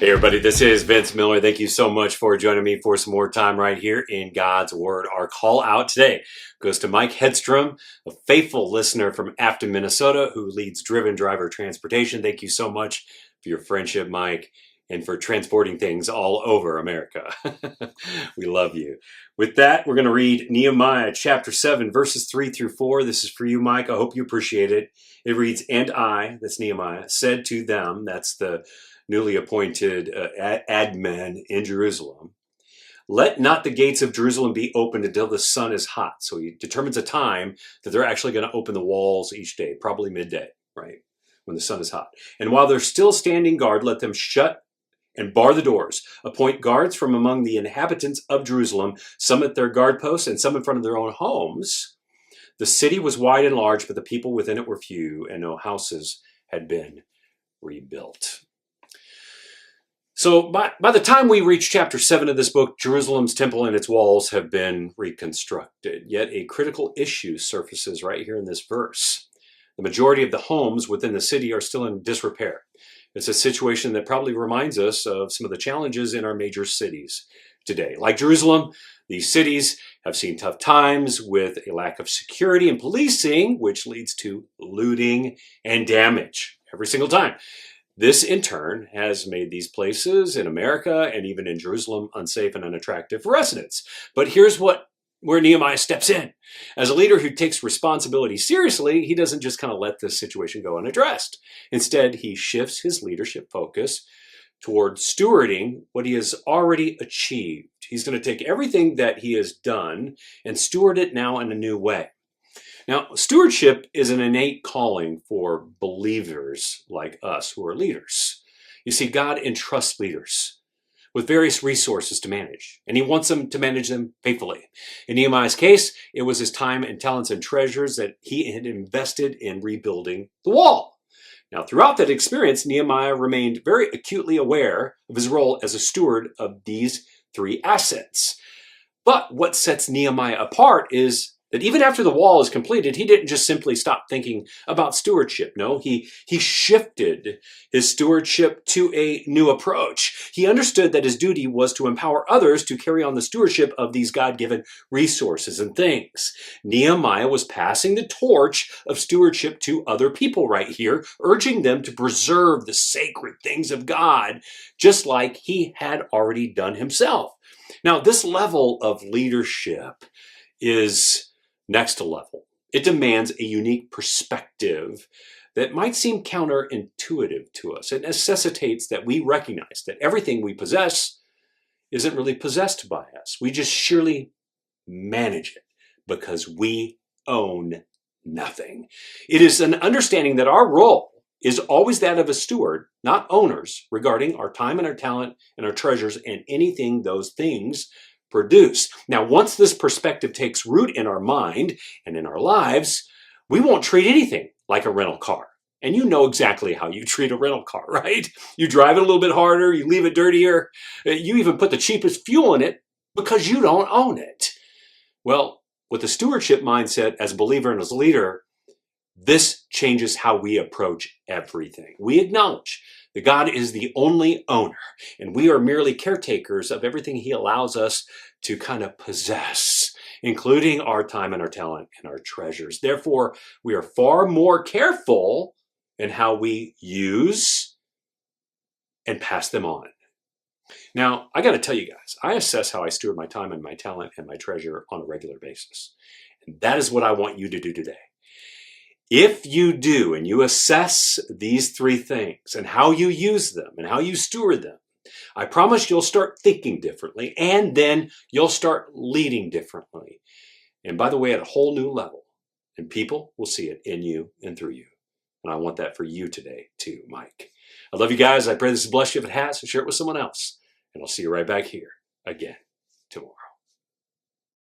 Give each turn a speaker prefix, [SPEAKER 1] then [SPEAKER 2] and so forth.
[SPEAKER 1] Hey everybody, this is Vince Miller. Thank you so much for joining me for some more time right here in God's Word. Our call out today goes to Mike Hedstrom, a faithful listener from Afton, Minnesota, who leads Driven Driver Transportation. Thank you so much for your friendship, Mike, and for transporting things all over America. We love you. With that, we're going to read Nehemiah chapter 7, verses 3 through 4. This is for you, Mike. I hope you appreciate it. It reads, "And I," that's Nehemiah, "said to them," that's the newly appointed admin in Jerusalem, "let not the gates of Jerusalem be opened until the sun is hot." So he determines a time that they're actually going to open the walls each day, probably midday, right? When the sun is hot. "And while they're still standing guard, let them shut and bar the doors. Appoint guards from among the inhabitants of Jerusalem, some at their guard posts and some in front of their own homes. The city was wide and large, but the people within it were few, and no houses had been rebuilt." So by the time we reach chapter 7 of this book, Jerusalem's temple and its walls have been reconstructed. Yet a critical issue surfaces right here in this verse. The majority of the homes within the city are still in disrepair. It's a situation that probably reminds us of some of the challenges in our major cities today. Like Jerusalem, these cities have seen tough times with a lack of security and policing, which leads to looting and damage every single time. This, in turn, has made these places in America and even in Jerusalem unsafe and unattractive for residents. But here's where Nehemiah steps in. As a leader who takes responsibility seriously, he doesn't just kind of let this situation go unaddressed. Instead, he shifts his leadership focus toward stewarding what he has already achieved. He's going to take everything that he has done and steward it now in a new way. Now, stewardship is an innate calling for believers like us who are leaders. You see, God entrusts leaders with various resources to manage, and he wants them to manage them faithfully. In Nehemiah's case, it was his time and talents and treasures that he had invested in rebuilding the wall. Now, throughout that experience, Nehemiah remained very acutely aware of his role as a steward of these three assets. But what sets Nehemiah apart is that even after the wall is completed, he didn't just simply stop thinking about stewardship. No, he shifted his stewardship to a new approach. He understood that his duty was to empower others to carry on the stewardship of these God-given resources and things. Nehemiah was passing the torch of stewardship to other people right here, urging them to preserve the sacred things of God, just like he had already done himself. Now, this level of leadership is next level. It demands a unique perspective that might seem counterintuitive to us. It necessitates that we recognize that everything we possess isn't really possessed by us. We just surely manage it because we own nothing. It is an understanding that our role is always that of a steward, not owners, regarding our time and our talent and our treasures and anything those things produce. Now, once this perspective takes root in our mind and in our lives, we won't treat anything like a rental car. And you know exactly how you treat a rental car, right? You drive it a little bit harder, you leave it dirtier, you even put the cheapest fuel in it because you don't own it. Well, with the stewardship mindset as a believer and as a leader, this changes how we approach everything. We acknowledge that God is the only owner, and we are merely caretakers of everything he allows us to kind of possess, including our time and our talent and our treasures. Therefore, we are far more careful in how we use and pass them on. Now, I got to tell you guys, I assess how I steward my time and my talent and my treasure on a regular basis. And that is what I want you to do today. If you do and you assess these three things and how you use them and how you steward them, I promise you'll start thinking differently, and then you'll start leading differently. And by the way, at a whole new level. And people will see it in you and through you. And I want that for you today too, Mike. I love you guys. I pray this has blessed you. If it has, share it with someone else. And I'll see you right back here again tomorrow.